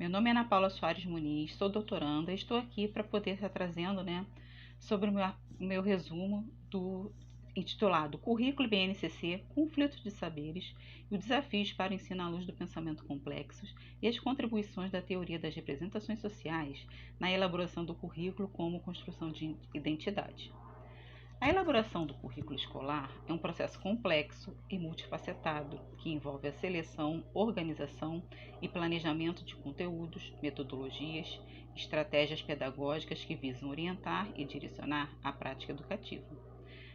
Meu nome é Ana Paula Soares Muniz, sou doutoranda e estou aqui para poder estar trazendo, sobre o meu resumo intitulado Currículo BNCC, Conflitos de Saberes e os Desafios para o Ensino à Luz do Pensamento Complexos e as contribuições da teoria das representações sociais na elaboração do currículo como construção de identidade. A elaboração do currículo escolar é um processo complexo e multifacetado que envolve a seleção, organização e planejamento de conteúdos, metodologias, estratégias pedagógicas que visam orientar e direcionar a prática educativa.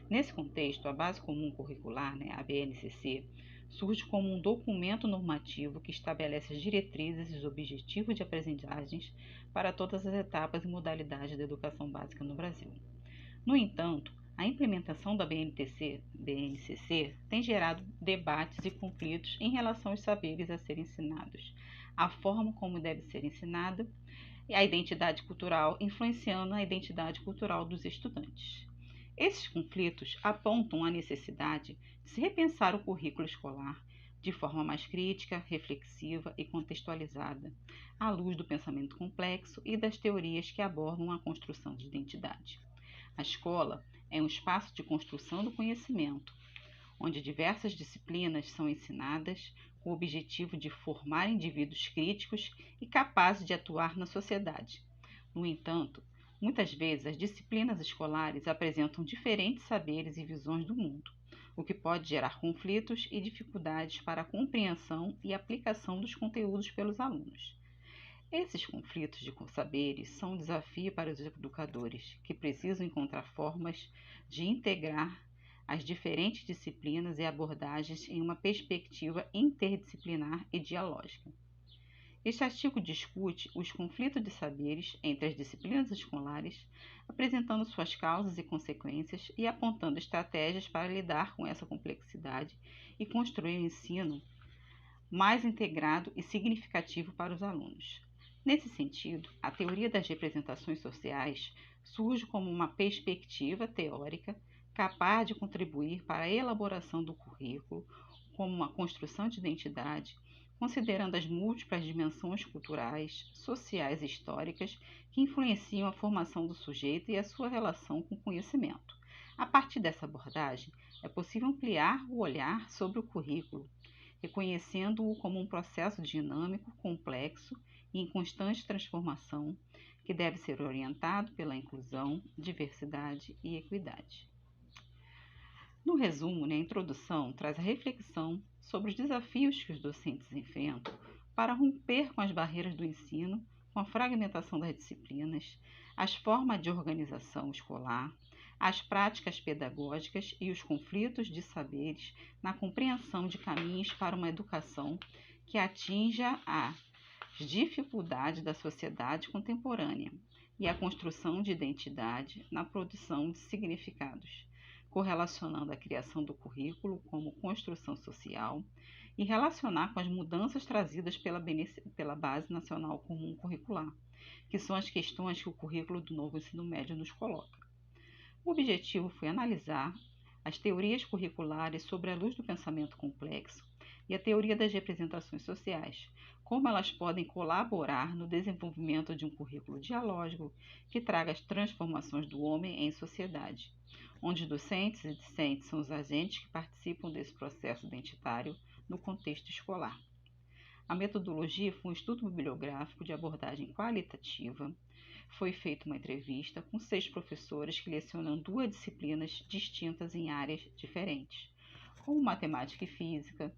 Nesse contexto, a Base Comum Curricular, a BNCC, surge como um documento normativo que estabelece as diretrizes e os objetivos de aprendizagens para todas as etapas e modalidades da educação básica no Brasil. No entanto, a implementação da BNCC tem gerado debates e conflitos em relação aos saberes a serem ensinados, a forma como deve ser ensinada e a identidade cultural, influenciando a identidade cultural dos estudantes. Esses conflitos apontam a necessidade de se repensar o currículo escolar de forma mais crítica, reflexiva e contextualizada, à luz do pensamento complexo e das teorias que abordam a construção de identidade. A escola é um espaço de construção do conhecimento, onde diversas disciplinas são ensinadas com o objetivo de formar indivíduos críticos e capazes de atuar na sociedade. No entanto, muitas vezes as disciplinas escolares apresentam diferentes saberes e visões do mundo, o que pode gerar conflitos e dificuldades para a compreensão e aplicação dos conteúdos pelos alunos. Esses conflitos de saberes são um desafio para os educadores, que precisam encontrar formas de integrar as diferentes disciplinas e abordagens em uma perspectiva interdisciplinar e dialógica. Este artigo discute os conflitos de saberes entre as disciplinas escolares, apresentando suas causas e consequências e apontando estratégias para lidar com essa complexidade e construir um ensino mais integrado e significativo para os alunos. Nesse sentido, a teoria das representações sociais surge como uma perspectiva teórica capaz de contribuir para a elaboração do currículo como uma construção de identidade, considerando as múltiplas dimensões culturais, sociais e históricas que influenciam a formação do sujeito e a sua relação com o conhecimento. A partir dessa abordagem, é possível ampliar o olhar sobre o currículo, reconhecendo-o como um processo dinâmico, complexo e em constante transformação, que deve ser orientado pela inclusão, diversidade e equidade. No resumo, a introdução traz a reflexão sobre os desafios que os docentes enfrentam para romper com as barreiras do ensino, com a fragmentação das disciplinas, as formas de organização escolar, as práticas pedagógicas e os conflitos de saberes na compreensão de caminhos para uma educação que atinja as dificuldades da sociedade contemporânea e a construção de identidade na produção de significados, correlacionando a criação do currículo como construção social e relacionar com as mudanças trazidas pela Base Nacional Comum Curricular, que são as questões que o currículo do novo ensino médio nos coloca. O objetivo foi analisar as teorias curriculares sobre a luz do pensamento complexo e a teoria das representações sociais, como elas podem colaborar no desenvolvimento de um currículo dialógico que traga as transformações do homem em sociedade, onde docentes e discentes são os agentes que participam desse processo identitário no contexto escolar. A metodologia foi um estudo bibliográfico de abordagem qualitativa. Foi feita uma entrevista com 6 professores que lecionam 2 disciplinas distintas em áreas diferentes, como matemática e física,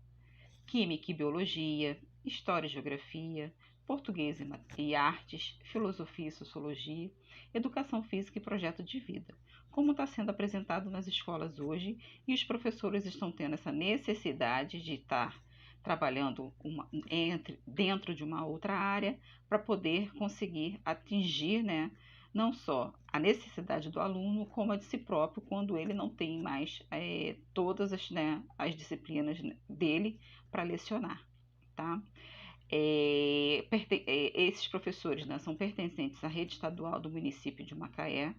química e biologia, história e geografia, português e artes, filosofia e sociologia, educação física e projeto de vida, como está sendo apresentado nas escolas hoje, e os professores estão tendo essa necessidade de estar trabalhando dentro de uma outra área para poder conseguir atingir, não só a necessidade do aluno, como a de si próprio, quando ele não tem mais todas as disciplinas dele para lecionar, tá? Esses professores são pertencentes à rede estadual do município de Macaé,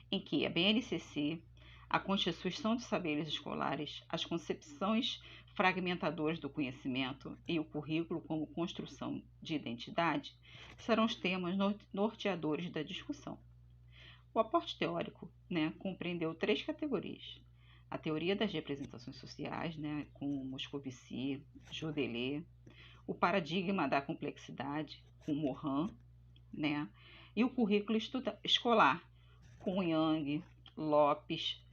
em que a BNCC, a constituição de saberes escolares, as concepções fragmentadoras do conhecimento e o currículo como construção de identidade serão os temas norteadores da discussão. O aporte teórico, compreendeu 3 categorias. A teoria das representações sociais, com Moscovici, Jodelet, o paradigma da complexidade, com Morin, e o currículo escolar, com Young, Lopes,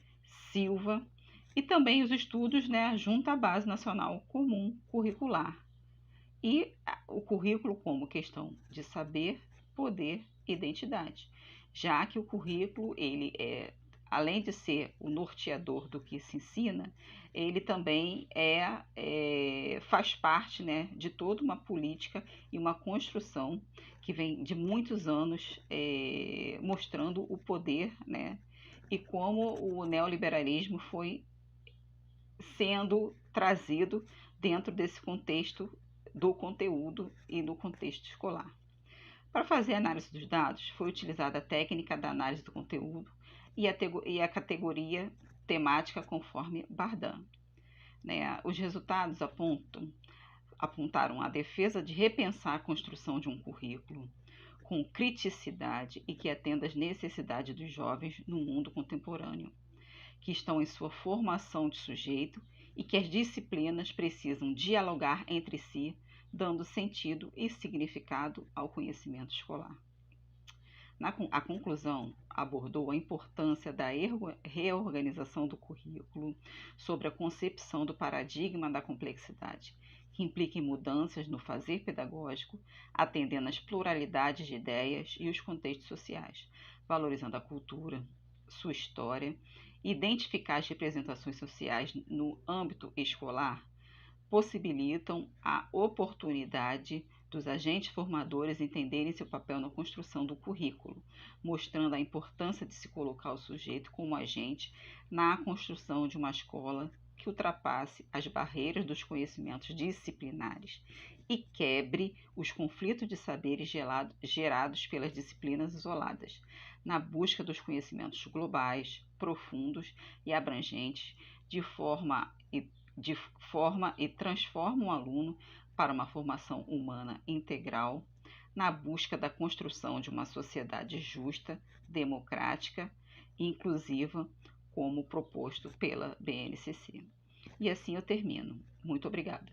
Silva, e também os estudos, junto à Base Nacional Comum Curricular, e o currículo como questão de saber, poder e identidade, já que o currículo, ele além de ser o norteador do que se ensina, ele também faz parte, de toda uma política e uma construção que vem de muitos anos mostrando o poder, e como o neoliberalismo foi sendo trazido dentro desse contexto do conteúdo e do contexto escolar. Para fazer a análise dos dados, foi utilizada a técnica da análise do conteúdo e a categoria temática conforme Bardan. Os resultados apontaram a defesa de repensar a construção de um currículo com criticidade e que atenda às necessidades dos jovens no mundo contemporâneo, que estão em sua formação de sujeito e que as disciplinas precisam dialogar entre si, dando sentido e significado ao conhecimento escolar. A conclusão abordou a importância da reorganização do currículo sobre a concepção do paradigma da complexidade, que implica em mudanças no fazer pedagógico, atendendo às pluralidades de ideias e os contextos sociais, valorizando a cultura, sua história, identificar as representações sociais no âmbito escolar, possibilitam a oportunidade dos agentes formadores entenderem seu papel na construção do currículo, mostrando a importância de se colocar o sujeito como agente na construção de uma escola que ultrapasse as barreiras dos conhecimentos disciplinares e quebre os conflitos de saberes gerados pelas disciplinas isoladas, na busca dos conhecimentos globais, profundos e abrangentes, de forma e transforma o aluno para uma formação humana integral, na busca da construção de uma sociedade justa, democrática e inclusiva, como proposto pela BNCC. E assim eu termino. Muito obrigada.